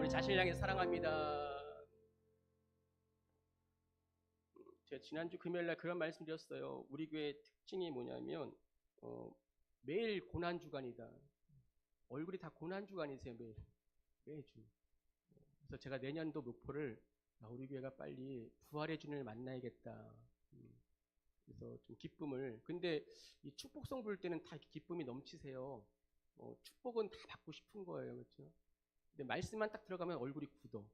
자신을 향해 사랑합니다. 제가 지난주 금요일날 그런 말씀 드렸어요. 우리 교회 특징이 뭐냐면 매일 고난주간이다. 얼굴이 다 고난주간이세요. 매주. 그래서 제가 내년도 목표를 우리 교회가 빨리 부활의 주님을 만나야겠다. 그래서 좀 기쁨을. 근데 이 축복성 부를 때는 다 기쁨이 넘치세요. 축복은 다 받고 싶은 거예요. 그렇죠? 근데 말씀만 딱 들어가면 얼굴이 굳어.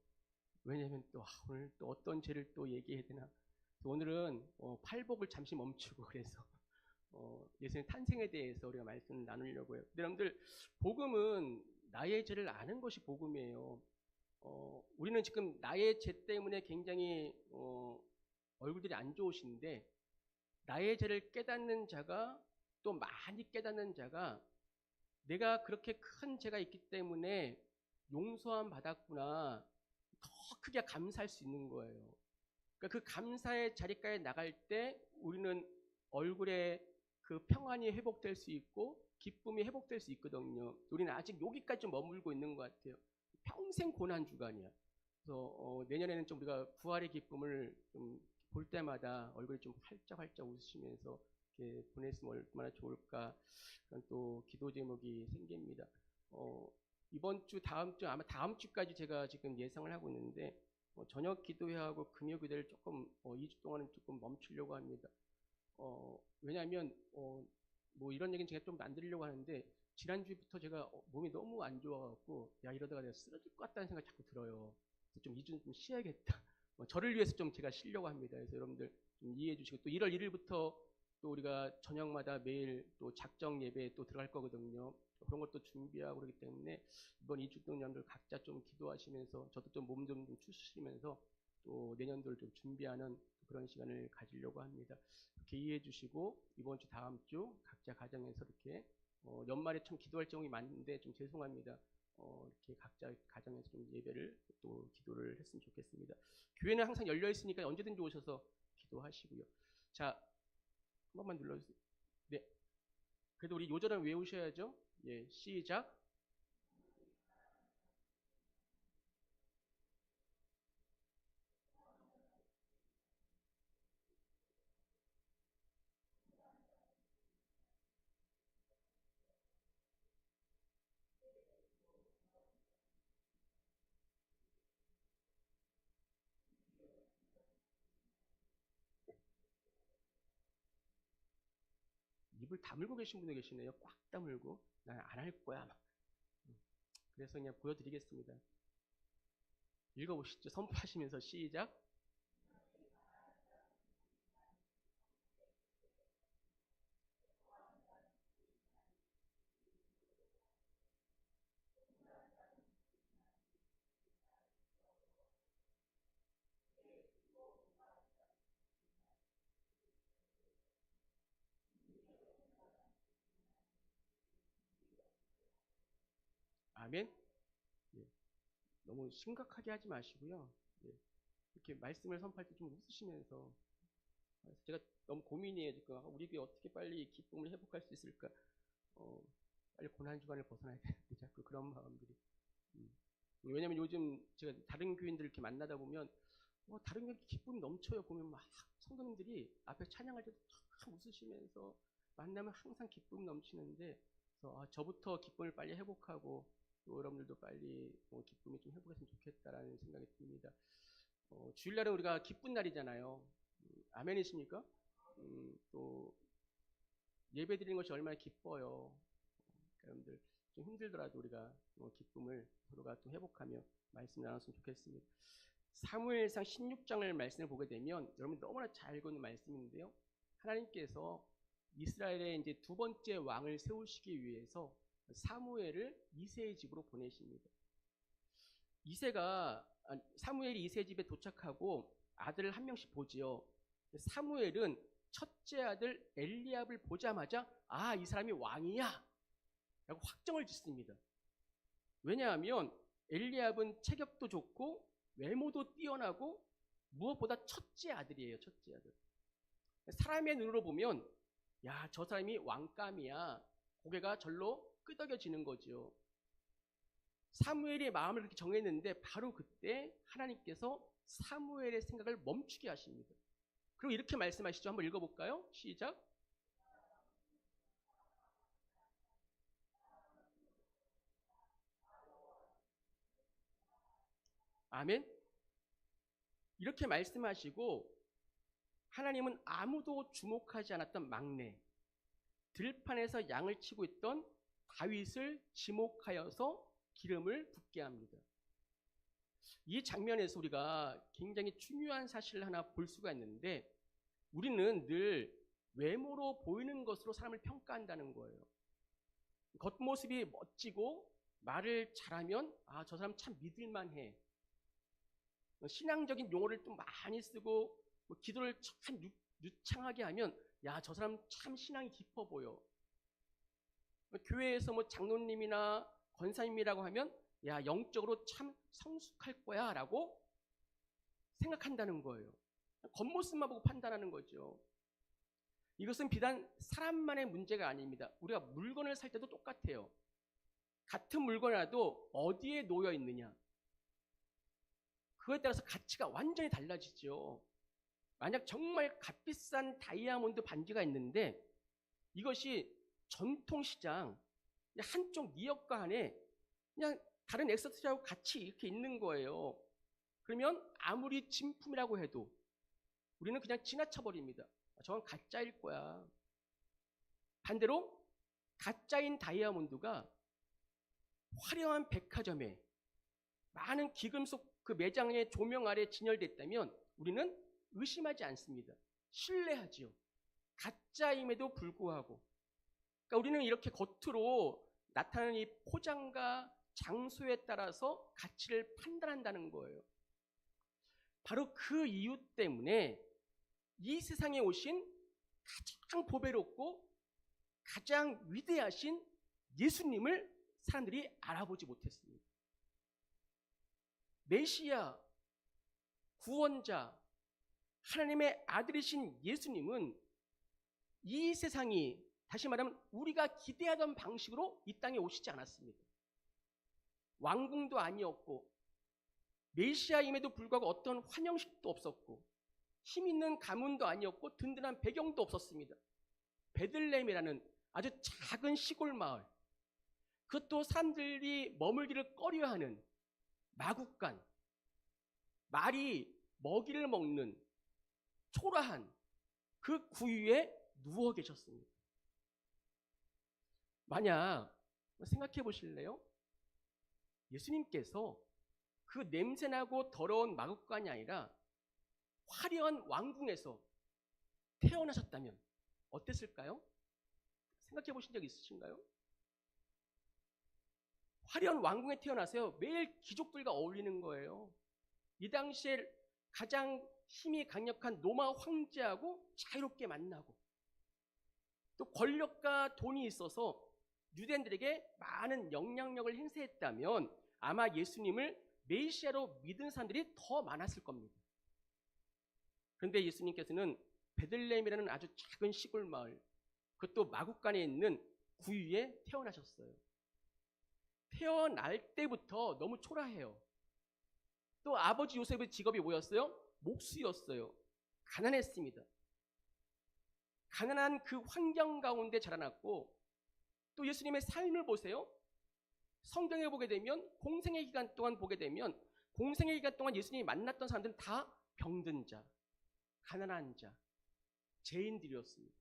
왜냐면 또 오늘 또 어떤 죄를 또 얘기해야 되나. 오늘은 팔복을 잠시 멈추고 그래서 예수님 탄생에 대해서 우리가 말씀을 나누려고 해요. 근데 여러분들 복음은 나의 죄를 아는 것이 복음이에요. 우리는 지금 나의 죄 때문에 굉장히 얼굴들이 안 좋으신데 나의 죄를 깨닫는 자가 또 많이 깨닫는 자가 내가 그렇게 큰 죄가 있기 때문에 용서함 받았구나 더 크게 감사할 수 있는 거예요. 그러니까 그 감사의 자리까지 나갈 때 우리는 얼굴에 그 평안이 회복될 수 있고 기쁨이 회복될 수 있거든요. 우리는 아직 여기까지 좀 머물고 있는 것 같아요. 평생 고난 주간이야. 그래서 내년에는 좀 우리가 부활의 기쁨을 좀 볼 때마다 얼굴이 좀 활짝활짝 웃으시면서 이렇게 보냈으면 얼마나 좋을까 그런 또 기도 제목이 생깁니다. 이번 주, 다음 주, 아마 다음 주까지 제가 지금 예상을 하고 있는데 저녁 기도회하고 금요 기도를 조금 2주 동안은 조금 멈추려고 합니다. 왜냐하면 뭐 이런 얘기는 제가 좀 안 드리려고 하는데 지난주부터 제가 몸이 너무 안 좋아갖고 야 이러다가 내가 쓰러질 것 같다는 생각이 자꾸 들어요. 그래서 좀 2주는 좀 쉬어야겠다. 저를 위해서 좀 제가 쉬려고 합니다. 그래서 여러분들 좀 이해해 주시고 또 1월 1일부터 또 우리가 저녁마다 매일 또 작정 예배에 또 들어갈 거거든요. 그런 것도 준비하고 그러기 때문에 이번 2주 동안 여러분들 각자 좀 기도하시면서 저도 좀 몸 좀 추스리면서 또 내년도를 좀 준비하는 그런 시간을 가지려고 합니다. 이렇게 이해해 주시고 이번 주 다음 주 각자 가정에서 이렇게 연말에 참 기도할 제목이 많은데 좀 죄송합니다. 이렇게 각자 가정에서 좀 예배를 또 기도를 했으면 좋겠습니다. 교회는 항상 열려 있으니까 언제든지 오셔서 기도하시고요. 자, 한 번만 눌러주세요. 네. 그래도 우리 요절은 외우셔야죠. 예, 시작. 입을 다물고 계신 분이 계시네요. 꽉 다물고. 난 안 할 거야. 막. 그래서 그냥 보여드리겠습니다. 읽어보시죠. 선포하시면서 시작. 아멘. 예, 너무 심각하게 하지 마시고요. 예, 이렇게 말씀을 선포할 때 좀 웃으시면서 제가 너무 고민이에요. 지금 우리 교회 어떻게 빨리 기쁨을 회복할 수 있을까? 빨리 고난주간을 벗어나야 되는데 자꾸 그런 마음들이. 왜냐면 요즘 제가 다른 교인들 이렇게 만나다 보면 다른 교인 기쁨이 넘쳐요. 보면 막 성도님들이 앞에 찬양할 때도 참 웃으시면서 만나면 항상 기쁨 넘치는데 그래서 저부터 기쁨을 빨리 회복하고 또 여러분들도 빨리 기쁨이 좀 회복했으면 좋겠다라는 생각이 듭니다. 주일날은 우리가 기쁜 날이잖아요. 아멘이십니까? 또 예배 드리는 것이 얼마나 기뻐요. 여러분들 좀 힘들더라도 우리가 기쁨을 서로가 또 회복하며 말씀 나눴으면 좋겠습니다. 사무엘상 16장을 말씀을 보게 되면 여러분 너무나 잘 알고 있는 말씀인데요. 하나님께서 이스라엘의 이제 두 번째 왕을 세우시기 위해서 사무엘을 이새의 집으로 보내십니다. 사무엘이 이새의 집에 도착하고 아들을 한 명씩 보지요. 사무엘은 첫째 아들 엘리압을 보자마자 이 사람이 왕이야 라고 확정을 짓습니다. 왜냐하면 엘리압은 체격도 좋고 외모도 뛰어나고 무엇보다 첫째 아들이에요. 첫째 아들. 사람의 눈으로 보면 야, 저 사람이 왕감이야. 고개가 절로 끄덕여지는 거죠. 사무엘의 마음을 그렇게 정했는데 바로 그때 하나님께서 사무엘의 생각을 멈추게 하십니다. 그리고 이렇게 말씀하시죠. 한번 읽어볼까요? 시작. 아멘. 이렇게 말씀하시고 하나님은 아무도 주목하지 않았던 막내, 들판에서 양을 치고 있던 다윗을 지목하여서 기름을 붓게 합니다. 이 장면에서 우리가 굉장히 중요한 사실을 하나 볼 수가 있는데, 우리는 늘 외모로 보이는 것으로 사람을 평가한다는 거예요. 겉모습이 멋지고 말을 잘하면 저 사람 참 믿을만해. 신앙적인 용어를 좀 많이 쓰고 기도를 참 유창하게 하면 저 사람 참 신앙이 깊어 보여. 교회에서 장로님이나 권사님이라고 하면 영적으로 참 성숙할 거야 라고 생각한다는 거예요. 겉모습만 보고 판단하는 거죠. 이것은 비단 사람만의 문제가 아닙니다. 우리가 물건을 살 때도 똑같아요. 같은 물건이라도 어디에 놓여 있느냐, 그거에 따라서 가치가 완전히 달라지죠. 만약 정말 값비싼 다이아몬드 반지가 있는데 이것이 전통시장 한쪽 미역가 안에 그냥 다른 액세서리하고 같이 이렇게 있는 거예요. 그러면 아무리 진품이라고 해도 우리는 그냥 지나쳐버립니다. 저건 가짜일 거야. 반대로 가짜인 다이아몬드가 화려한 백화점에 많은 귀금속 그 매장의 조명 아래 진열됐다면 우리는 의심하지 않습니다. 신뢰하지요. 가짜임에도 불구하고. 그러니까 우리는 이렇게 겉으로 나타나는 이 포장과 장소에 따라서 가치를 판단한다는 거예요. 바로 그 이유 때문에 이 세상에 오신 가장 보배롭고 가장 위대하신 예수님을 사람들이 알아보지 못했습니다. 메시아, 구원자, 하나님의 아들이신 예수님은 이 세상이, 다시 말하면 우리가 기대하던 방식으로 이 땅에 오시지 않았습니다. 왕궁도 아니었고 메시아임에도 불구하고 어떤 환영식도 없었고 힘 있는 가문도 아니었고 든든한 배경도 없었습니다. 베들레헴이라는 아주 작은 시골 마을, 그것도 사람들이 머물기를 꺼려하는 마국간, 말이 먹이를 먹는 초라한 그 구유에 누워 계셨습니다. 만약 생각해 보실래요? 예수님께서 그 냄새나고 더러운 마국간이 아니라 화려한 왕궁에서 태어나셨다면 어땠을까요? 생각해 보신 적 있으신가요? 화려한 왕궁에 태어나서요, 매일 귀족들과 어울리는 거예요. 이 당시에 가장 힘이 강력한 로마 황제하고 자유롭게 만나고, 또 권력과 돈이 있어서 유대인들에게 많은 영향력을 행사했다면 아마 예수님을 메시아로 믿은 사람들이 더 많았을 겁니다. 그런데 예수님께서는 베들레헴이라는 아주 작은 시골 마을, 그것도 마국간에 있는 구유에 태어나셨어요. 태어날 때부터 너무 초라해요. 또 아버지 요셉의 직업이 뭐였어요? 목수였어요. 가난했습니다. 가난한 그 환경 가운데 자라났고, 또 예수님의 삶을 보세요. 성경에 보게 되면, 공생의 기간 동안 보게 되면, 공생의 기간 동안 예수님이 만났던 사람들은 다 병든 자, 가난한 자, 죄인들이었습니다.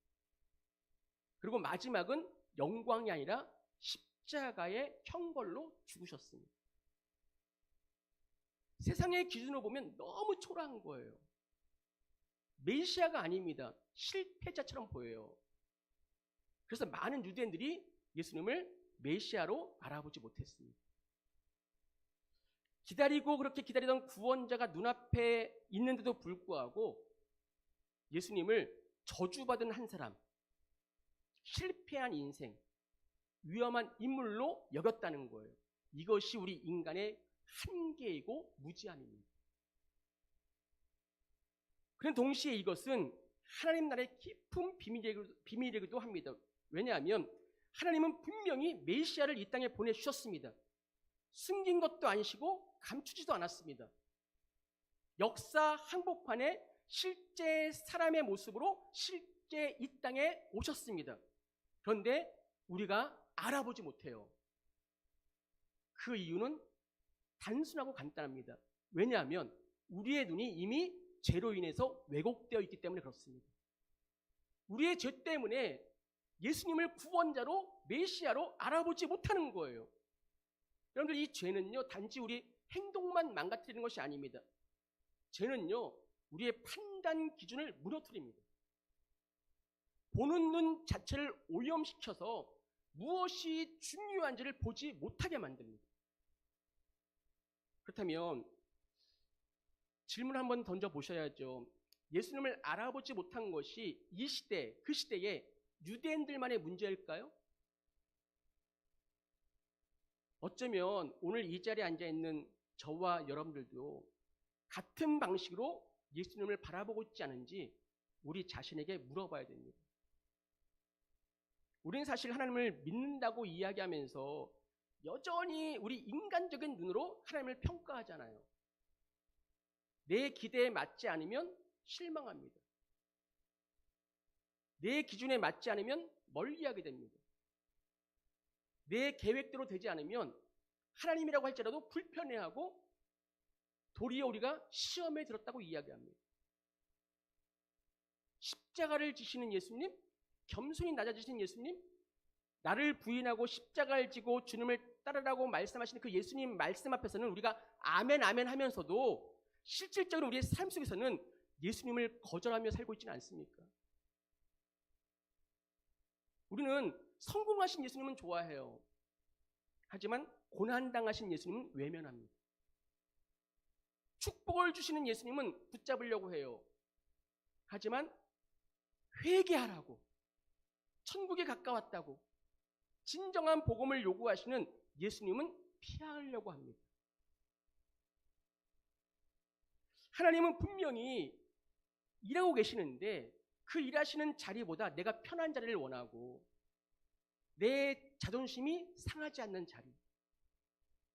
그리고 마지막은 영광이 아니라 십자가의 형벌로 죽으셨습니다. 세상의 기준으로 보면 너무 초라한 거예요. 메시아가 아닙니다. 실패자처럼 보여요. 그래서 많은 유대인들이 예수님을 메시아로 알아보지 못했습니다. 기다리고 그렇게 기다리던 구원자가 눈앞에 있는데도 불구하고 예수님을 저주받은 한 사람, 실패한 인생, 위험한 인물로 여겼다는 거예요. 이것이 우리 인간의 한계이고 무지함입니다. 그런데 동시에 이것은 하나님 나라의 깊은 비밀이기도 합니다. 왜냐하면 하나님은 분명히 메시아를 이 땅에 보내주셨습니다. 숨긴 것도 아니시고 감추지도 않았습니다. 역사 한복판에 실제 사람의 모습으로 실제 이 땅에 오셨습니다. 그런데 우리가 알아보지 못해요. 그 이유는 단순하고 간단합니다. 왜냐하면 우리의 눈이 이미 죄로 인해서 왜곡되어 있기 때문에 그렇습니다. 우리의 죄 때문에 예수님을 구원자로 메시아로 알아보지 못하는 거예요. 여러분들, 이 죄는요 단지 우리 행동만 망가뜨리는 것이 아닙니다. 죄는요 우리의 판단 기준을 무너뜨립니다. 보는 눈 자체를 오염시켜서 무엇이 중요한지를 보지 못하게 만듭니다. 그렇다면 질문 한번 던져보셔야죠. 예수님을 알아보지 못한 것이 이 시대, 그 시대에 유대인들만의 문제일까요? 어쩌면 오늘 이 자리에 앉아있는 저와 여러분들도 같은 방식으로 예수님을 바라보고 있지 않은지 우리 자신에게 물어봐야 됩니다. 우리는 사실 하나님을 믿는다고 이야기하면서 여전히 우리 인간적인 눈으로 하나님을 평가하잖아요. 내 기대에 맞지 않으면 실망합니다. 내 기준에 맞지 않으면 멀리하게 됩니다. 내 계획대로 되지 않으면 하나님이라고 할지라도 불편해하고 도리어 우리가 시험에 들었다고 이야기합니다. 십자가를 지시는 예수님, 겸손히 낮아지신 예수님, 나를 부인하고 십자가를 지고 주님을 따르라고 말씀하시는 그 예수님 말씀 앞에서는 우리가 아멘 아멘 하면서도 실질적으로 우리의 삶 속에서는 예수님을 거절하며 살고 있지는 않습니까? 우리는 성공하신 예수님은 좋아해요. 하지만 고난당하신 예수님은 외면합니다. 축복을 주시는 예수님은 붙잡으려고 해요. 하지만 회개하라고, 천국에 가까웠다고 진정한 복음을 요구하시는 예수님은 피하려고 합니다. 하나님은 분명히 일하고 계시는데 그 일하시는 자리보다 내가 편한 자리를 원하고 내 자존심이 상하지 않는 자리,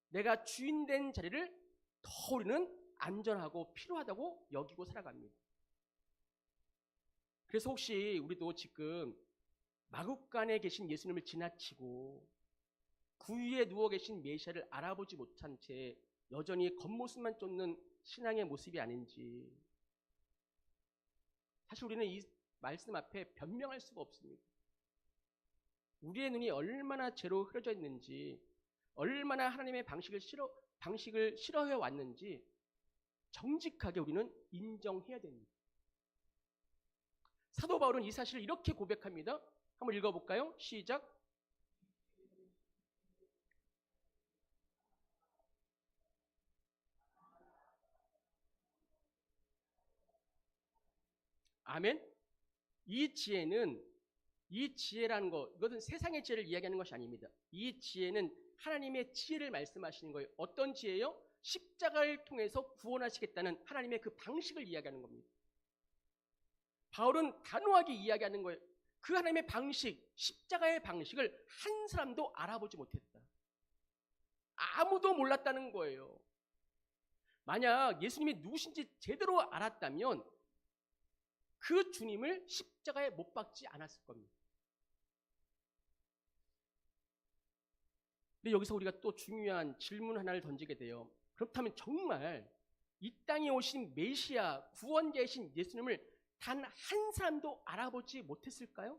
내가 주인된 자리를 더 우리는 안전하고 필요하다고 여기고 살아갑니다. 그래서 혹시 우리도 지금 마국간에 계신 예수님을 지나치고 그 위에 누워 계신 메시아를 알아보지 못한 채 여전히 겉모습만 쫓는 신앙의 모습이 아닌지, 사실 우리는 이 말씀 앞에 변명할 수가 없습니다. 우리의 눈이 얼마나 죄로 흐려져 있는지, 얼마나 하나님의 방식을 싫어해 왔는지 정직하게 우리는 인정해야 됩니다. 사도 바울은 이 사실을 이렇게 고백합니다. 한번 읽어볼까요? 시작. 아멘. 이 지혜라는 것, 이것은 세상의 지혜를 이야기하는 것이 아닙니다. 이 지혜는 하나님의 지혜를 말씀하시는 거예요. 어떤 지혜요? 십자가를 통해서 구원하시겠다는 하나님의 그 방식을 이야기하는 겁니다. 바울은 단호하게 이야기하는 거예요. 그 하나님의 방식, 십자가의 방식을 한 사람도 알아보지 못했다. 아무도 몰랐다는 거예요. 만약 예수님이 누구신지 제대로 알았다면 그 주님을 십자가에 못 박지 않았을 겁니다. 근데 여기서 우리가 또 중요한 질문 하나를 던지게 돼요. 그렇다면 정말 이 땅에 오신 메시아, 구원자이신 예수님을 단 한 사람도 알아보지 못했을까요?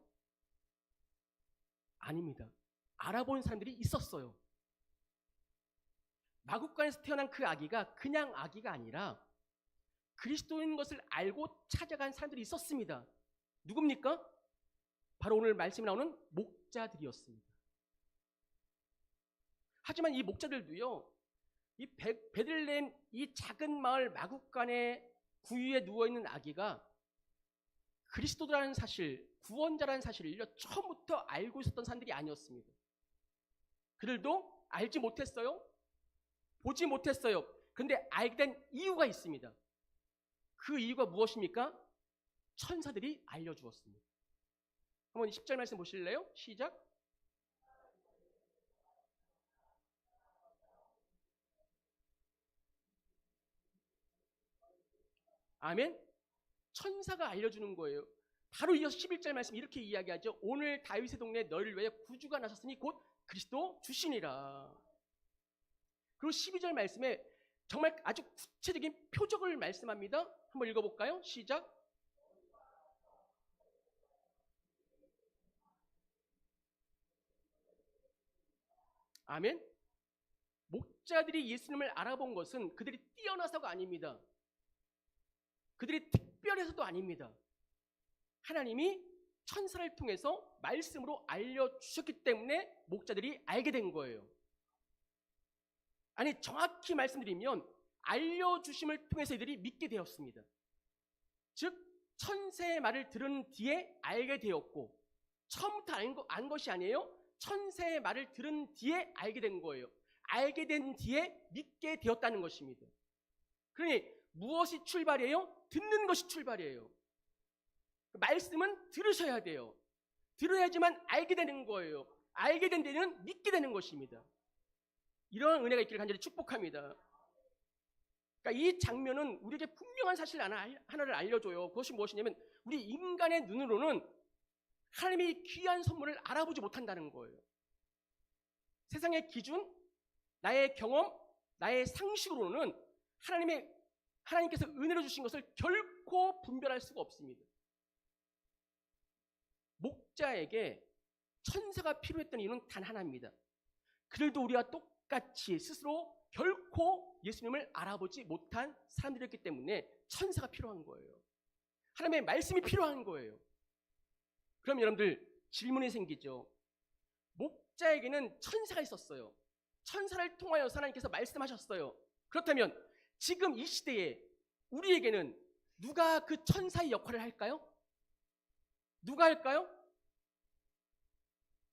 아닙니다. 알아본 사람들이 있었어요. 마국간에서 태어난 그 아기가 그냥 아기가 아니라 그리스도인 것을 알고 찾아간 사람들이 있었습니다. 누굽니까? 바로 오늘 말씀에 나오는 목자들이었습니다. 하지만 이 목자들도요, 이 베들레헴 이 작은 마을 마국간의 구유에 누워있는 아기가 그리스도라는 사실, 구원자라는 사실을 처음부터 알고 있었던 사람들이 아니었습니다. 그들도 알지 못했어요. 보지 못했어요. 그런데 알게 된 이유가 있습니다. 그 이유가 무엇입니까? 천사들이 알려주었습니다. 한번 10절 말씀 보실래요? 시작. 아멘? 천사가 알려주는 거예요. 바로 이어서 11절 말씀 이렇게 이야기하죠. 오늘 다윗의 동네에 너희를 위하여 구주가 나셨으니 곧 그리스도 주시니라. 그리고 12절 말씀에 정말 아주 구체적인 표적을 말씀합니다. 한번 읽어볼까요? 시작. 아멘. 목자들이 예수님을 알아본 것은 그들이 뛰어나서가 아닙니다. 그들이 특별해서도 아닙니다. 하나님이 천사를 통해서 말씀으로 알려주셨기 때문에 목자들이 알게 된 거예요. 아니, 정확히 말씀드리면 알려주심을 통해서 이들이 믿게 되었습니다. 즉 천사의 말을 들은 뒤에 알게 되었고, 처음부터 안 것이 아니에요. 천사의 말을 들은 뒤에 알게 된 거예요. 알게 된 뒤에 믿게 되었다는 것입니다. 그러니 무엇이 출발이에요? 듣는 것이 출발이에요. 말씀은 들으셔야 돼요. 들어야지만 알게 되는 거예요. 알게 된 데는 믿게 되는 것입니다. 이러한 은혜가 있기를 간절히 축복합니다. 그러니까 이 장면은 우리에게 분명한 사실 하나를 알려줘요. 그것이 무엇이냐면 우리 인간의 눈으로는 하나님의 귀한 선물을 알아보지 못한다는 거예요. 세상의 기준, 나의 경험, 나의 상식으로는 하나님께서 은혜로 주신 것을 결코 분별할 수가 없습니다. 목자에게 천사가 필요했던 이유는 단 하나입니다. 그들도 우리와 똑같이 스스로 결코 예수님을 알아보지 못한 사람들이었기 때문에 천사가 필요한 거예요. 하나님의 말씀이 필요한 거예요. 그럼 여러분들 질문이 생기죠. 목자에게는 천사가 있었어요. 천사를 통하여 하나님께서 말씀하셨어요. 그렇다면 지금 이 시대에 우리에게는 누가 그 천사의 역할을 할까요? 누가 할까요?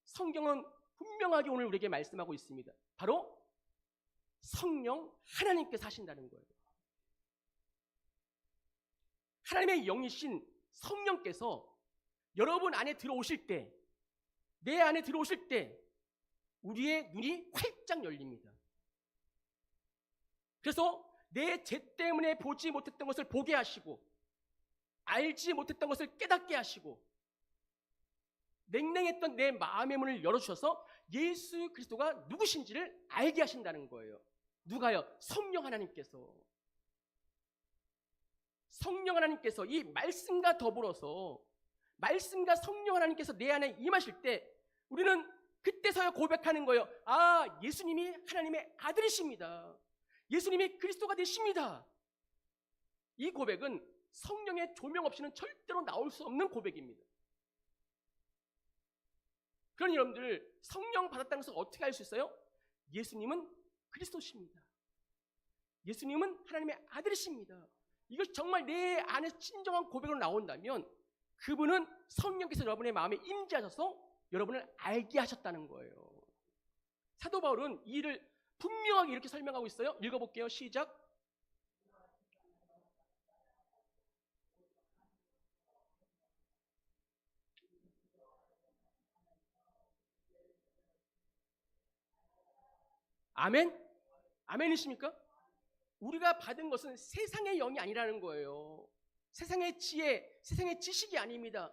성경은 분명하게 오늘 우리에게 말씀하고 있습니다. 바로 성령 하나님께서 하신다는 거예요. 하나님의 영이신 성령께서 여러분 안에 들어오실 때, 내 안에 들어오실 때 우리의 눈이 활짝 열립니다. 그래서 내 죄 때문에 보지 못했던 것을 보게 하시고, 알지 못했던 것을 깨닫게 하시고, 냉랭했던 내 마음의 문을 열어주셔서 예수 그리스도가 누구신지를 알게 하신다는 거예요. 누가요? 성령 하나님께서. 성령 하나님께서 이 말씀과 더불어서, 말씀과 성령 하나님께서 내 안에 임하실 때 우리는 그때서야 고백하는 거예요. 아, 예수님이 하나님의 아들이십니다. 예수님이 그리스도가 되십니다. 이 고백은 성령의 조명 없이는 절대로 나올 수 없는 고백입니다. 그러니 여러분들 성령 받았다는 것을 어떻게 알 수 있어요? 예수님은 그리스도십니다. 예수님은 하나님의 아들이십니다. 이것이 정말 내 안에 진정한 고백으로 나온다면 그분은 성령께서 여러분의 마음에 임재하셔서 여러분을 알게 하셨다는 거예요. 사도 바울은 이 일을 분명하게 이렇게 설명하고 있어요. 읽어볼게요. 시작. 아멘? 아멘이십니까? 우리가 받은 것은 세상의 영이 아니라는 거예요. 세상의 지혜, 세상의 지식이 아닙니다.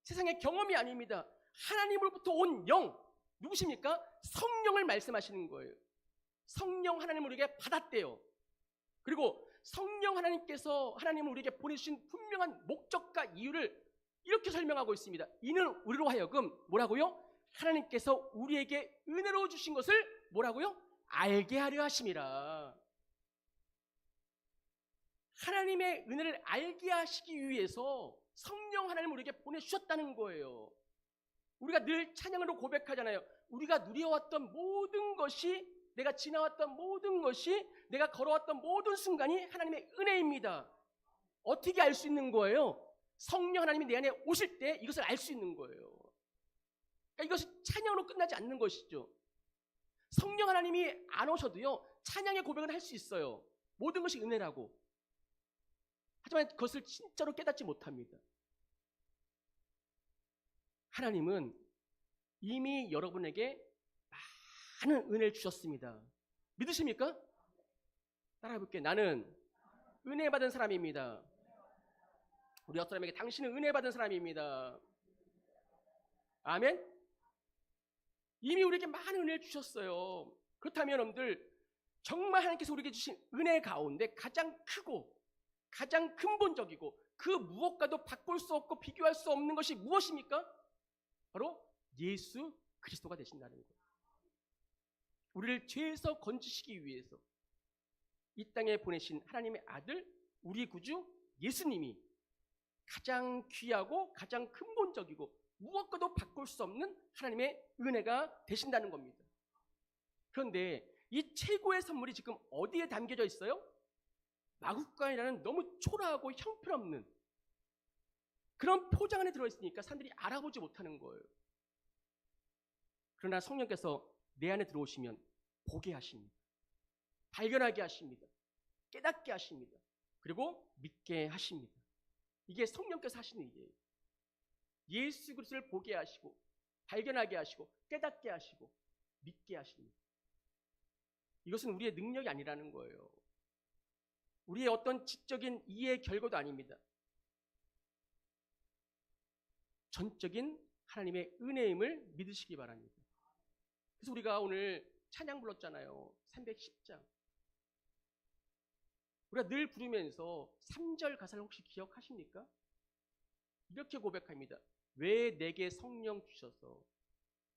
세상의 경험이 아닙니다. 하나님으로부터 온 영, 누구십니까? 성령을 말씀하시는 거예요. 성령 하나님을 우리에게 받았대요. 그리고 성령 하나님께서 하나님을 우리에게 보내주신 분명한 목적과 이유를 이렇게 설명하고 있습니다. 이는 우리로 하여금 뭐라고요? 하나님께서 우리에게 은혜로 주신 것을 뭐라고요? 알게 하려 하심이라. 하나님의 은혜를 알게 하시기 위해서 성령 하나님을 우리에게 보내주셨다는 거예요. 우리가 늘 찬양으로 고백하잖아요. 우리가 누려왔던 모든 것이, 내가 지나왔던 모든 것이, 내가 걸어왔던 모든 순간이 하나님의 은혜입니다. 어떻게 알 수 있는 거예요? 성령 하나님이 내 안에 오실 때 이것을 알 수 있는 거예요. 그러니까 이것이 찬양으로 끝나지 않는 것이죠. 성령 하나님이 안 오셔도요, 찬양의 고백은 할 수 있어요. 모든 것이 은혜라고. 하지만 그것을 진짜로 깨닫지 못합니다. 하나님은 이미 여러분에게 많은 은혜를 주셨습니다. 믿으십니까? 따라해볼게요. 나는 은혜 받은 사람입니다. 우리 옆 사람에게 당신은 은혜 받은 사람입니다. 아멘. 이미 우리에게 많은 은혜를 주셨어요. 그렇다면 여러분들 정말 하나님께서 우리에게 주신 은혜 가운데 가장 크고 가장 근본적이고 그 무엇과도 바꿀 수 없고 비교할 수 없는 것이 무엇입니까? 바로 예수 그리스도가 되신다는 거예요. 우리를 죄에서 건지시기 위해서 이 땅에 보내신 하나님의 아들 우리 구주 예수님이 가장 귀하고 가장 근본적이고 무엇과도 바꿀 수 없는 하나님의 은혜가 되신다는 겁니다. 그런데 이 최고의 선물이 지금 어디에 담겨져 있어요? 마구간이라는 너무 초라하고 형편없는 그런 포장 안에 들어있으니까 사람들이 알아보지 못하는 거예요. 그러나 성령께서 내 안에 들어오시면 보게 하십니다. 발견하게 하십니다. 깨닫게 하십니다. 그리고 믿게 하십니다. 이게 성령께서 하시는 일이에요. 예수 그리스도를 보게 하시고 발견하게 하시고 깨닫게 하시고 믿게 하십니다. 이것은 우리의 능력이 아니라는 거예요. 우리의 어떤 지적인 이해의 결과도 아닙니다. 전적인 하나님의 은혜임을 믿으시기 바랍니다. 그래서 우리가 오늘 찬양 불렀잖아요. 310장. 우리가 늘 부르면서 3절 가사를 혹시 기억하십니까? 이렇게 고백합니다. 왜 내게 성령 주셔서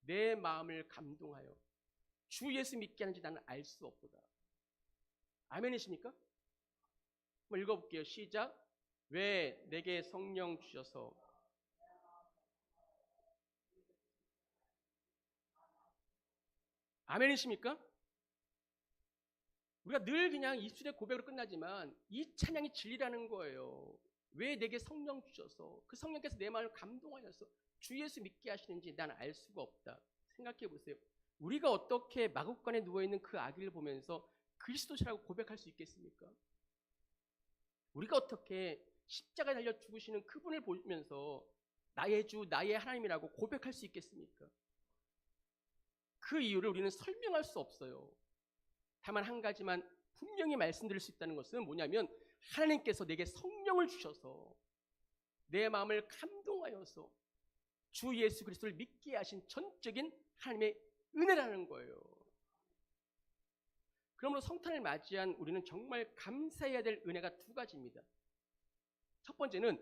내 마음을 감동하여 주 예수 믿게 하는지 나는 알 수 없도다. 아멘이십니까? 한번 읽어볼게요. 시작. 왜 내게 성령 주셔서 아멘이십니까? 우리가 늘 그냥 입술의 고백으로 끝나지만 이 찬양이 진리라는 거예요. 왜 내게 성령 주셔서 그 성령께서 내 마음을 감동하셔서 주 예수 믿게 하시는지 난 알 수가 없다. 생각해 보세요. 우리가 어떻게 마구간에 누워있는 그 아기를 보면서 그리스도시라고 고백할 수 있겠습니까? 우리가 어떻게 십자가에 달려 죽으시는 그분을 보면서 나의 주, 나의 하나님이라고 고백할 수 있겠습니까? 그 이유를 우리는 설명할 수 없어요. 다만 한 가지만 분명히 말씀드릴 수 있다는 것은 뭐냐면 하나님께서 내게 성령을 주셔서 내 마음을 감동하여서 주 예수 그리스도를 믿게 하신 전적인 하나님의 은혜라는 거예요. 그러므로 성탄을 맞이한 우리는 정말 감사해야 될 은혜가 두 가지입니다. 첫 번째는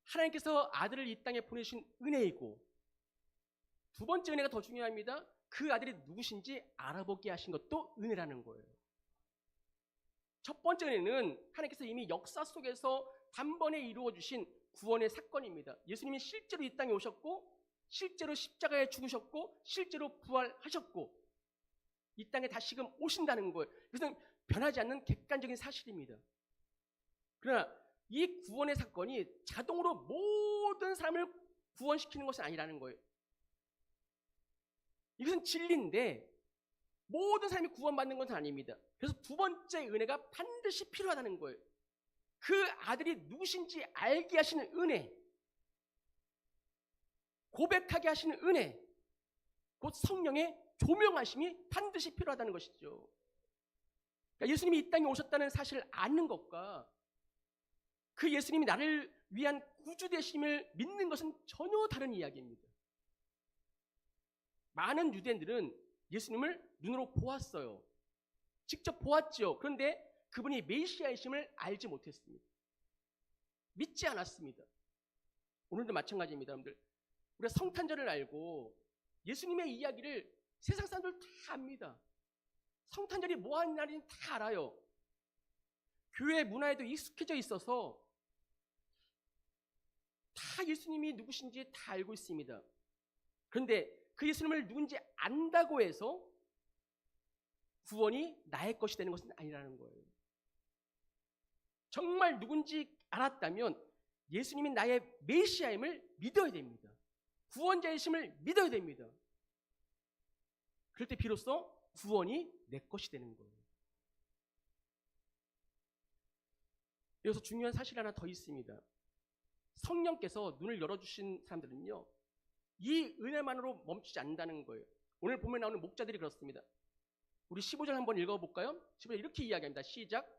하나님께서 아들을 이 땅에 보내신 은혜이고 두 번째 은혜가 더 중요합니다. 그 아들이 누구신지 알아보게 하신 것도 은혜라는 거예요. 첫 번째 은혜는 하나님께서 이미 역사 속에서 단번에 이루어 주신 구원의 사건입니다. 예수님이 실제로 이 땅에 오셨고 실제로 십자가에 죽으셨고 실제로 부활하셨고 이 땅에 다시금 오신다는 거예요. 그것은 변하지 않는 객관적인 사실입니다. 그러나 이 구원의 사건이 자동으로 모든 사람을 구원시키는 것은 아니라는 거예요. 이것은 진리인데 모든 사람이 구원받는 것은 아닙니다. 그래서 두 번째 은혜가 반드시 필요하다는 거예요. 그 아들이 누구신지 알게 하시는 은혜, 고백하게 하시는 은혜, 곧 성령의 조명하심이 반드시 필요하다는 것이죠. 그러니까 예수님이 이 땅에 오셨다는 사실을 아는 것과 그 예수님이 나를 위한 구주 되심을 믿는 것은 전혀 다른 이야기입니다. 많은 유대인들은 예수님을 눈으로 보았어요. 직접 보았죠. 그런데 그분이 메시아이심을 알지 못했습니다. 믿지 않았습니다. 오늘도 마찬가지입니다. 여러분들, 우리가 성탄절을 알고 예수님의 이야기를 세상 사람들 다 압니다. 성탄절이 뭐하는 날인지 다 알아요. 교회 문화에도 익숙해져 있어서 다 예수님이 누구신지 다 알고 있습니다. 그런데 그 예수님을 누군지 안다고 해서 구원이 나의 것이 되는 것은 아니라는 거예요. 정말 누군지 알았다면 예수님이 나의 메시아임을 믿어야 됩니다. 구원자이심을 믿어야 됩니다. 그럴 때 비로소 구원이 내 것이 되는 거예요. 여기서 중요한 사실 하나 더 있습니다. 성령께서 눈을 열어주신 사람들은요, 이 은혜만으로 멈추지 않는다는 거예요. 오늘 보면 나오는 목자들이 그렇습니다. 우리 15절 한번 읽어볼까요? 15절 이렇게 이야기합니다. 시작.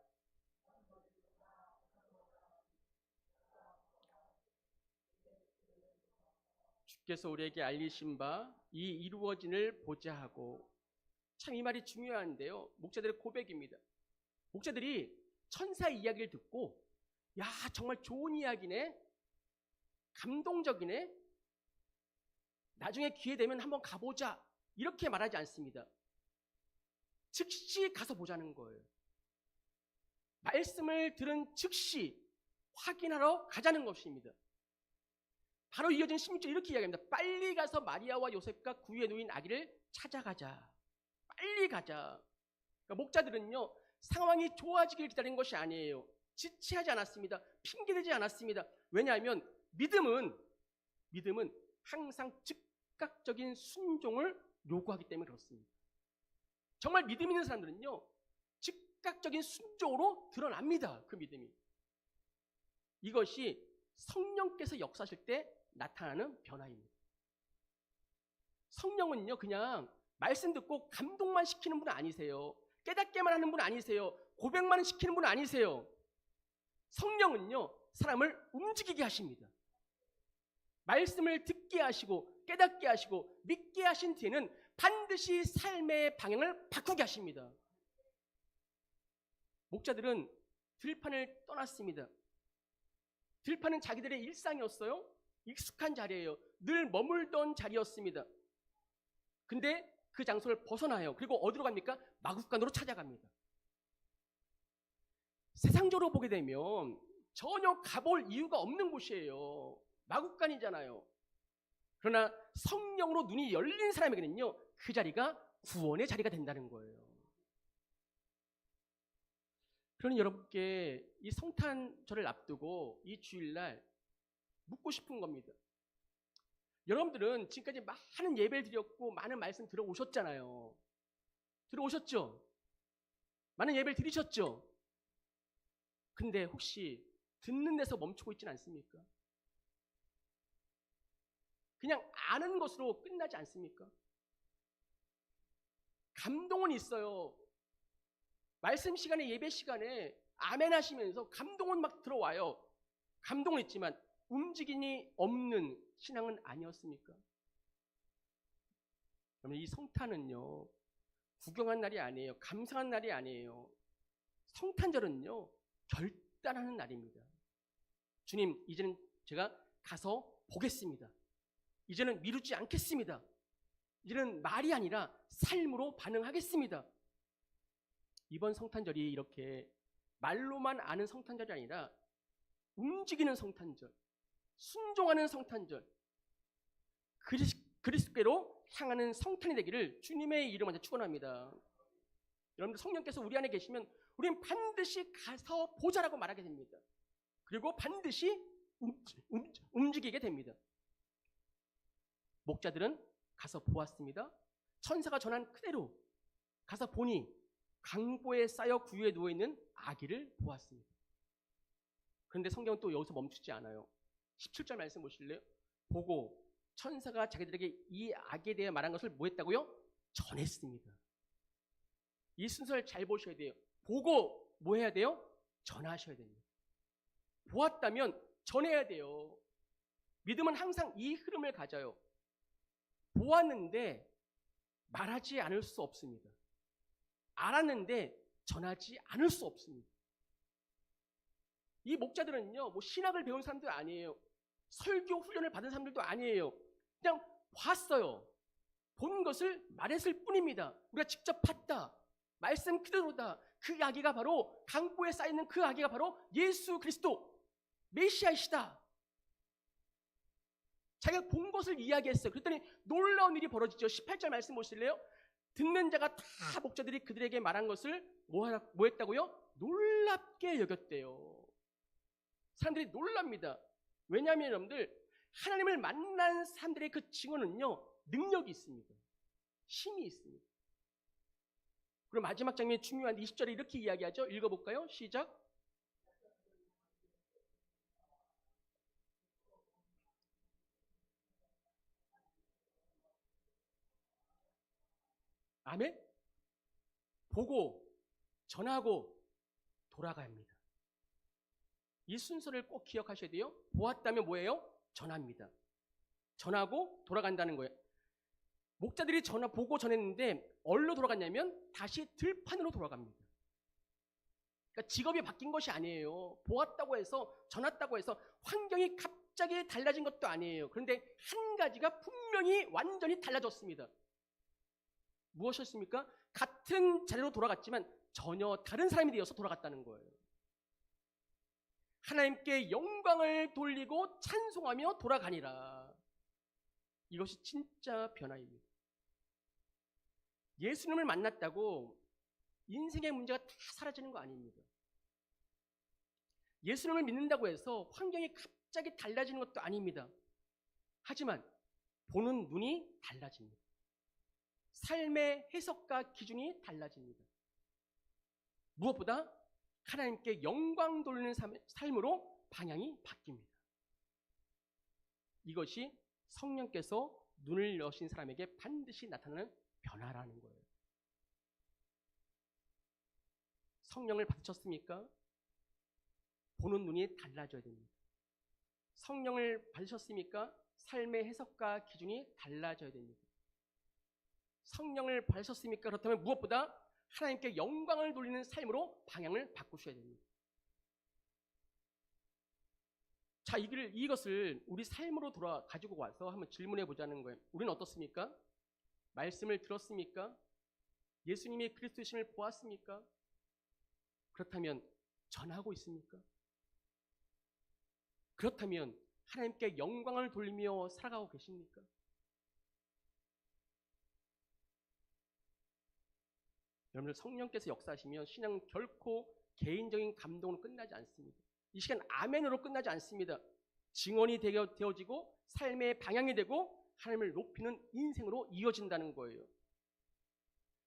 주께서 우리에게 알리신 바 이 이루어진을 보자 하고, 참 이 말이 중요한데요. 목자들의 고백입니다. 목자들이 천사의 이야기를 듣고 야 정말 좋은 이야기네, 감동적이네, 나중에 기회 되면 한번 가보자 이렇게 말하지 않습니다. 즉시 가서 보자는 거예요. 말씀을 들은 즉시 확인하러 가자는 것입니다. 바로 이어진 16절 이렇게 이야기합니다. 빨리 가서 마리아와 요셉과 구유에 놓인 아기를 찾아가자. 빨리 가자. 그러니까 목자들은요, 상황이 좋아지길 기다린 것이 아니에요. 지체하지 않았습니다. 핑계대지 않았습니다. 왜냐하면 믿음은 항상 즉각적인 순종을 요구하기 때문에 그렇습니다. 정말 믿음 있는 사람들은요, 즉각적인 순종으로 드러납니다. 그 믿음이. 이것이 성령께서 역사하실 때 나타나는 변화입니다. 성령은요, 그냥 말씀 듣고 감동만 시키는 분 아니세요. 깨닫게만 하는 분 아니세요. 고백만 시키는 분 아니세요. 성령은요, 사람을 움직이게 하십니다. 말씀을 듣게 하시고 깨닫게 하시고 믿게 하신 뒤에는 반드시 삶의 방향을 바꾸게 하십니다. 목자들은 들판을 떠났습니다. 들판은 자기들의 일상이었어요. 익숙한 자리예요. 늘 머물던 자리였습니다. 근데 그 장소를 벗어나요. 그리고 어디로 갑니까? 마구간으로 찾아갑니다. 세상적으로 보게 되면 전혀 가볼 이유가 없는 곳이에요. 마구간이잖아요. 그러나 성령으로 눈이 열린 사람에게는요, 그 자리가 구원의 자리가 된다는 거예요. 그러니 여러분께 이 성탄절을 앞두고 이 주일날 묻고 싶은 겁니다. 여러분들은 지금까지 많은 예배를 드렸고 많은 말씀 들어오셨잖아요. 들어오셨죠? 많은 예배를 드리셨죠? 근데 혹시 듣는 데서 멈추고 있지는 않습니까? 그냥 아는 것으로 끝나지 않습니까? 감동은 있어요. 말씀 시간에, 예배 시간에 아멘 하시면서 감동은 막 들어와요. 감동은 있지만 움직임이 없는 신앙은 아니었습니까? 그러면 이 성탄은요, 구경한 날이 아니에요. 감상한 날이 아니에요. 성탄절은요, 결단하는 날입니다. 주님, 이제는 제가 가서 보겠습니다. 이제는 미루지 않겠습니다. 이제는 말이 아니라 삶으로 반응하겠습니다. 이번 성탄절이 이렇게 말로만 아는 성탄절이 아니라 움직이는 성탄절, 순종하는 성탄절, 그리스도께로 향하는 성탄이 되기를 주님의 이름으로 축원합니다. 여러분들, 성령께서 우리 안에 계시면 우리는 반드시 가서 보자라고 말하게 됩니다. 그리고 반드시 움직이게 됩니다. 목자들은 가서 보았습니다. 천사가 전한 그대로 가서 보니 강보에 쌓여 구유에 누워있는 아기를 보았습니다. 그런데 성경은 또 여기서 멈추지 않아요. 17절 말씀 보실래요? 보고 천사가 자기들에게 이 아기에 대해 말한 것을 뭐 했다고요? 전했습니다. 이 순서를 잘 보셔야 돼요. 보고 뭐 해야 돼요? 전하셔야 됩니다. 보았다면 전해야 돼요. 믿음은 항상 이 흐름을 가져요. 보았는데 말하지 않을 수 없습니다. 알았는데 전하지 않을 수 없습니다. 이 목자들은요, 뭐 신학을 배운 사람들 아니에요. 설교 훈련을 받은 사람들도 아니에요. 그냥 봤어요. 본 것을 말했을 뿐입니다. 우리가 직접 봤다. 말씀 그대로다. 그 아기가 바로, 강보에 쌓이는 그 아기가 바로 예수 그리스도 메시아이시다. 자기가 본 것을 이야기했어요. 그랬더니 놀라운 일이 벌어지죠. 18절 말씀 보실래요? 듣는 자가 다 목자들이 그들에게 말한 것을 뭐 했다고요? 놀랍게 여겼대요. 사람들이 놀랍니다. 왜냐하면 여러분들, 하나님을 만난 사람들의 그 증언은요, 능력이 있습니다. 힘이 있습니다. 그리고 마지막 장면이 중요한데 20절에 이렇게 이야기하죠. 읽어볼까요? 시작. 아멘? 보고 전하고 돌아갑니다. 이 순서를 꼭 기억하셔야 돼요. 보았다면 뭐예요? 전합니다. 전하고 돌아간다는 거예요. 목자들이 보고 전했는데 어디로 돌아갔냐면 다시 들판으로 돌아갑니다. 그러니까 직업이 바뀐 것이 아니에요. 보았다고 해서 전했다고 해서 환경이 갑자기 달라진 것도 아니에요. 그런데 한 가지가 분명히 완전히 달라졌습니다. 무엇이었습니까? 같은 자리로 돌아갔지만 전혀 다른 사람이 되어서 돌아갔다는 거예요. 하나님께 영광을 돌리고 찬송하며 돌아가니라. 이것이 진짜 변화입니다. 예수님을 만났다고 인생의 문제가 다 사라지는 거 아닙니다. 예수님을 믿는다고 해서 환경이 갑자기 달라지는 것도 아닙니다. 하지만 보는 눈이 달라집니다. 삶의 해석과 기준이 달라집니다. 무엇보다 하나님께 영광 돌리는 삶으로 방향이 바뀝니다. 이것이 성령께서 눈을 여신 사람에게 반드시 나타나는 변화라는 거예요. 성령을 받으셨습니까? 보는 눈이 달라져야 됩니다. 성령을 받으셨습니까? 삶의 해석과 기준이 달라져야 됩니다. 성령을 받으셨습니까? 그렇다면 무엇보다 하나님께 영광을 돌리는 삶으로 방향을 바꾸셔야 됩니다. 자, 이것을 우리 삶으로 가지고 와서 한번 질문해 보자는 거예요. 우리는 어떻습니까? 말씀을 들었습니까? 예수님의 그리스도심을 보았습니까? 그렇다면 전하고 있습니까? 그렇다면 하나님께 영광을 돌리며 살아가고 계십니까? 여러분들, 성령께서 역사하시면 신앙은 결코 개인적인 감동으로 끝나지 않습니다. 이 시간 아멘으로 끝나지 않습니다. 증언이 되어지고 삶의 방향이 되고 하나님을 높이는 인생으로 이어진다는 거예요.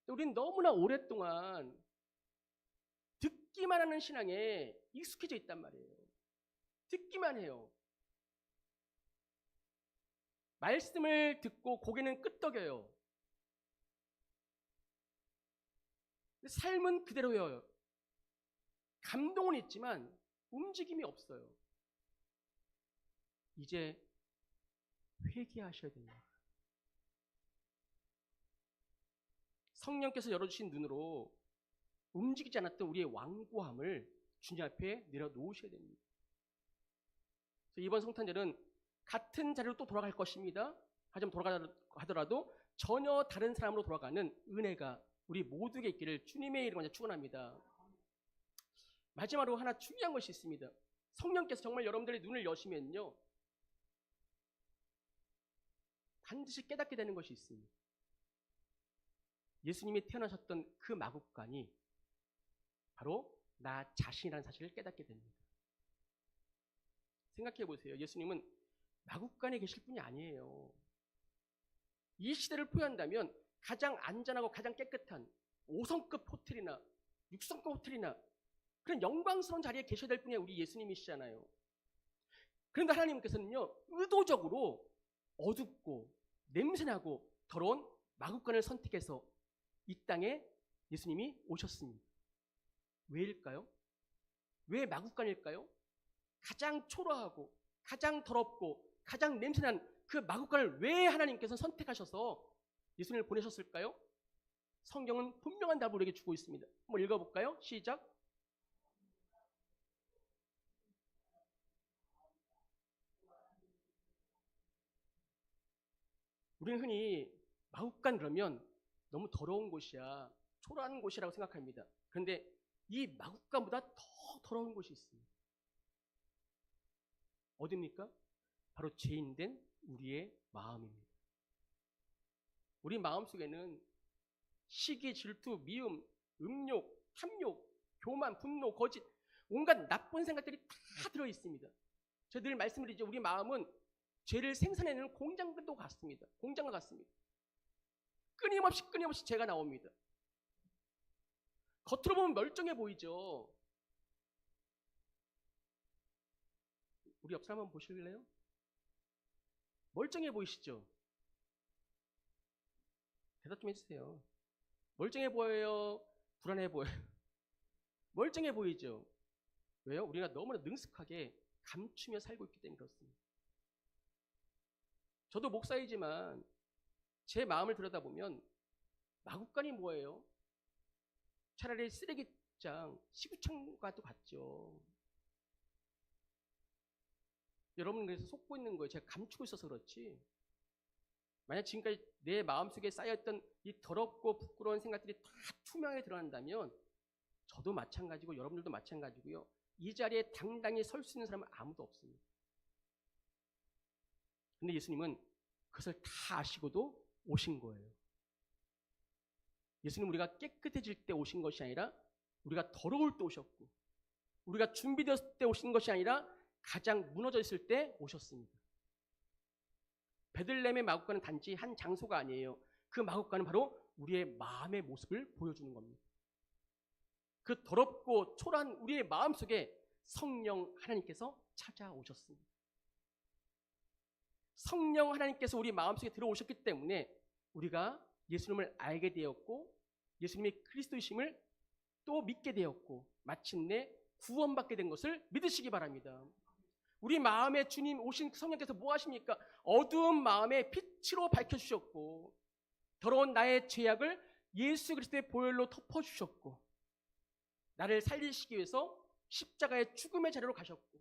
우리는 너무나 오랫동안 듣기만 하는 신앙에 익숙해져 있단 말이에요. 듣기만 해요. 말씀을 듣고 고개는 끄덕여요. 삶은 그대로예요. 감동은 있지만 움직임이 없어요. 이제 회개하셔야 됩니다. 성령께서 열어주신 눈으로 움직이지 않았던 우리의 완고함을 주님 앞에 내려놓으셔야 됩니다. 그래서 이번 성탄절은 같은 자리로 또 돌아갈 것입니다. 하지만 돌아가더라도 전혀 다른 사람으로 돌아가는 은혜가 우리 모두에게 있기를 주님의 이름으로 축원합니다. 마지막으로 하나 중요한 것이 있습니다. 성령께서 정말 여러분들의 눈을 여시면요, 반드시 깨닫게 되는 것이 있습니다. 예수님이 태어나셨던 그 마국간이 바로 나 자신이라는 사실을 깨닫게 됩니다. 생각해 보세요. 예수님은 마국간에 계실 분이 아니에요. 이 시대를 표현한다면 가장 안전하고 가장 깨끗한 5성급 호텔이나 6성급 호텔이나 그런 영광스러운 자리에 계셔야 될 분이 우리 예수님이시잖아요. 그런데 하나님께서는요, 의도적으로 어둡고 냄새나고 더러운 마국간을 선택해서 이 땅에 예수님이 오셨습니다. 왜일까요? 왜 마국간일까요? 가장 초라하고 가장 더럽고 가장 냄새난 그 마국간을 왜 하나님께서 선택하셔서 예수님을 보내셨을까요? 성경은 분명한 답을 우리에게 주고 있습니다. 한번 읽어볼까요? 시작. 우리는 흔히 마국간 그러면 너무 더러운 곳이야, 초라한 곳이라고 생각합니다. 그런데 이 마국간보다 더 더러운 곳이 있습니다. 어디입니까? 바로 죄인된 우리의 마음입니다. 우리 마음속에는 시기, 질투, 미움, 음욕, 탐욕, 교만, 분노, 거짓, 온갖 나쁜 생각들이 다 들어있습니다. 제가 늘 말씀드리죠. 우리 마음은 죄를 생산해내는 공장과 같습니다. 공장과 같습니다. 끊임없이 죄가 나옵니다. 겉으로 보면 멀쩡해 보이죠. 우리 옆 사람 한번 보실래요? 멀쩡해 보이시죠? 대답 좀 해주세요. 멀쩡해 보여요? 불안해 보여요? 멀쩡해 보이죠? 왜요? 우리가 너무나 능숙하게 감추며 살고 있기 때문에 그렇습니다. 저도 목사이지만 제 마음을 들여다보면 마구간이 뭐예요? 차라리 쓰레기장, 시구창과도 같죠. 여러분 그래서 속고 있는 거예요. 제가 감추고 있어서 그렇지. 만약 지금까지 내 마음속에 쌓여있던 이 더럽고 부끄러운 생각들이 다 투명하게 드러난다면 저도 마찬가지고 여러분들도 마찬가지고요. 이 자리에 당당히 설 수 있는 사람은 아무도 없습니다. 근데 예수님은 그것을 다 아시고도 오신 거예요. 예수님 우리가 깨끗해질 때 오신 것이 아니라 우리가 더러울 때 오셨고 우리가 준비되었을 때 오신 것이 아니라 가장 무너져 있을 때 오셨습니다. 베들레헴의 마구간은 단지 한 장소가 아니에요. 그 마구간은 바로 우리의 마음의 모습을 보여주는 겁니다. 그 더럽고 초라한 우리의 마음속에 성령 하나님께서 찾아오셨습니다. 성령 하나님께서 우리 마음속에 들어오셨기 때문에 우리가 예수님을 알게 되었고 예수님이 그리스도이심을 또 믿게 되었고 마침내 구원받게 된 것을 믿으시기 바랍니다. 우리 마음에 주님 오신 성령께서 뭐 하십니까? 어두운 마음에 빛으로 밝혀주셨고 더러운 나의 죄악을 예수 그리스도의 보혈로 덮어주셨고 나를 살리시기 위해서 십자가의 죽음의 자리로 가셨고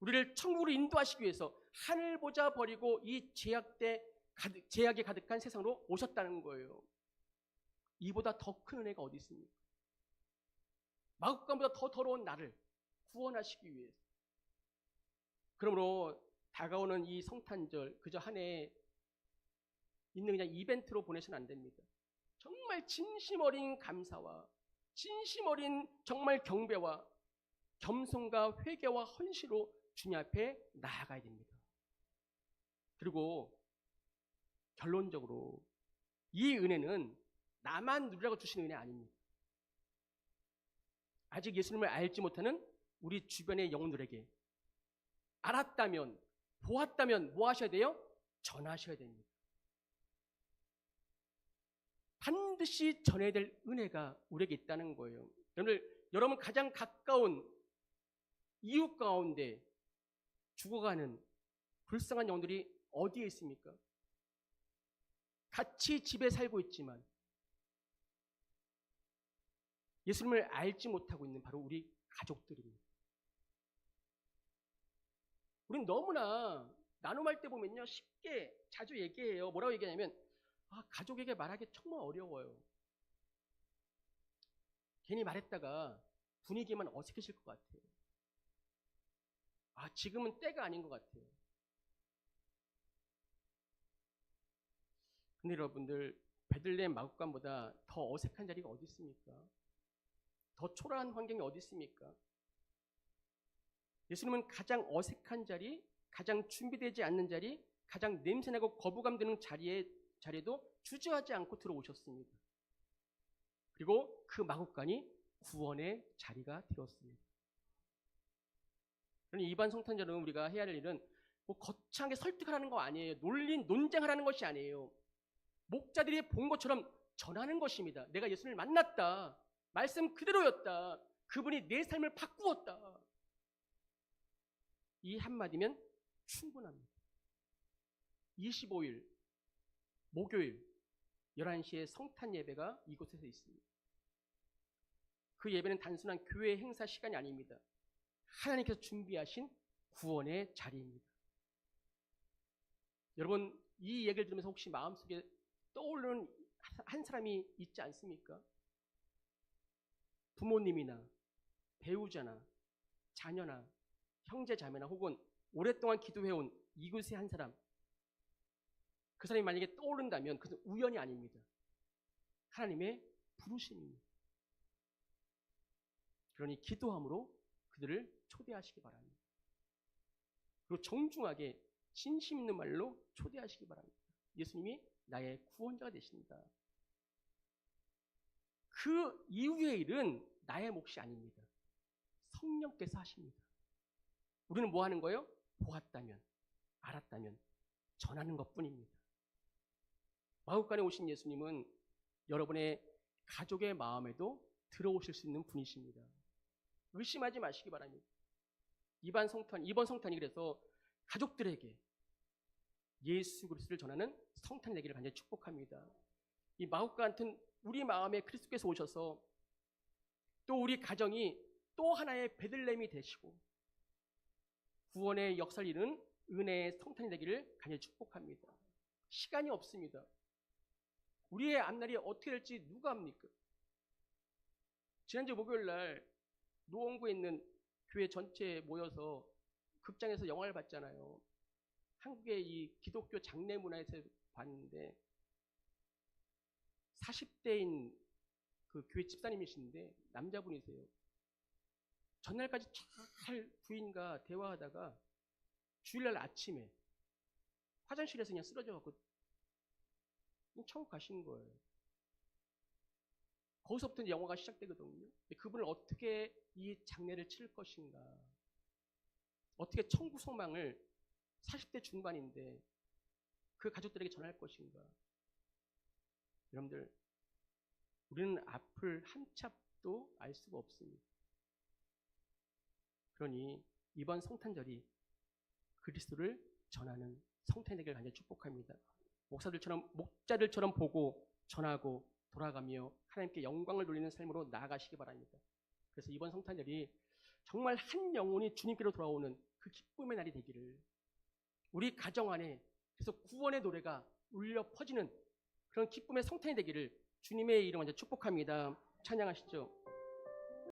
우리를 천국으로 인도하시기 위해서 하늘 보자 버리고 이 죄악이 가득한 세상으로 오셨다는 거예요. 이보다 더 큰 은혜가 어디 있습니까? 마구간보다 더 더러운 나를 구원하시기 위해서. 그러므로 다가오는 이 성탄절 그저 한 해 있는 그냥 이벤트로 보내서는 안 됩니다. 정말 진심 어린 감사와 진심 어린 정말 경배와 겸손과 회개와 헌신으로 주님 앞에 나아가야 됩니다. 그리고 결론적으로 이 은혜는 나만 누리라고 주시는 은혜 아닙니다. 아직 예수님을 알지 못하는 우리 주변의 영혼들에게 알았다면 보았다면 뭐 하셔야 돼요? 전하셔야 됩니다. 반드시 전해야 될 은혜가 우리에게 있다는 거예요. 여러분 가장 가까운 이웃 가운데 죽어가는 불쌍한 영혼들이 어디에 있습니까? 같이 집에 살고 있지만 예수님을 알지 못하고 있는 바로 우리 가족들입니다. 우린 너무나 나눔할 때 보면요 쉽게 자주 얘기해요. 뭐라고 얘기하냐면 가족에게 말하기 정말 어려워요. 괜히 말했다가 분위기만 어색해질 것 같아요. 지금은 때가 아닌 것 같아요. 근데 여러분들 베들레헴 마구간보다 더 어색한 자리가 어디 있습니까? 더 초라한 환경이 어디 있습니까? 예수님은 가장 어색한 자리, 가장 준비되지 않는 자리, 가장 냄새나고 거부감 드는 자리에도 주저하지 않고 들어오셨습니다. 그리고 그 마구간이 구원의 자리가 되었습니다. 그러니 이번 성탄절은 우리가 해야 할 일은 뭐 거창하게 설득하라는 거 아니에요. 논쟁하라는 것이 아니에요. 목자들이 본 것처럼 전하는 것입니다. 내가 예수님을 만났다. 말씀 그대로였다. 그분이 내 삶을 바꾸었다. 이 한마디면 충분합니다. 25일 목요일 11시에 성탄 예배가 이곳에서 있습니다. 그 예배는 단순한 교회 행사 시간이 아닙니다. 하나님께서 준비하신 구원의 자리입니다. 여러분 이 얘기를 들으면서 혹시 마음속에 떠오르는 한 사람이 있지 않습니까? 부모님이나 배우자나 자녀나 형제 자매나 혹은 오랫동안 기도해온 이곳의 한 사람, 그 사람이 만약에 떠오른다면 그것은 우연이 아닙니다. 하나님의 부르심입니다. 그러니 기도함으로 그들을 초대하시기 바랍니다. 그리고 정중하게 진심 있는 말로 초대하시기 바랍니다. 예수님이 나의 구원자가 되십니다. 그 이후의 일은 나의 몫이 아닙니다. 성령께서 하십니다. 우리는 뭐 하는 거예요? 보았다면, 알았다면 전하는 것뿐입니다. 마구간에 오신 예수님은 여러분의 가족의 마음에도 들어오실 수 있는 분이십니다. 의심하지 마시기 바랍니다. 이번 성탄이 그래서 가족들에게 예수 그리스도를 전하는 성탄이 되기를 간절히 축복합니다. 이 마국과 같은 우리 마음에 그리스도께서 오셔서 또 우리 가정이 또 하나의 베들레헴이 되시고 구원의 역사를 이루는 은혜의 성탄이 되기를 간절히 축복합니다. 시간이 없습니다. 우리의 앞날이 어떻게 될지 누가 압니까? 지난주 목요일 날 노원구에 있는 교회 전체에 모여서 극장에서 영화를 봤잖아요. 한국의 이 기독교 장례 문화에서 봤는데 40대인 그 교회 집사님이신데 남자분이세요. 전날까지 잘 부인과 대화하다가 주일날 아침에 화장실에서 그냥 쓰러져 갖고 천국 가신 거예요. 거기서부터 영화가 시작되거든요. 그분을 어떻게 이 장례를 치를 것인가, 어떻게 천국 소망을 40대 중반인데 그 가족들에게 전할 것인가. 여러분들, 우리는 앞을 한 치 앞도 알 수가 없습니다. 그러니 이번 성탄절이 그리스도를 전하는 성탄이 되기를 간절히 축복합니다. 목자들처럼 보고 전하고 돌아가며 하나님께 영광을 돌리는 삶으로 나아가시기 바랍니다. 그래서 이번 성탄절이 정말 한 영혼이 주님께로 돌아오는 그 기쁨의 날이 되기를, 우리 가정 안에 그래서 구원의 노래가 울려 퍼지는 그런 기쁨의 성탄이 되기를 주님의 이름 먼저 축복합니다. 찬양하시죠.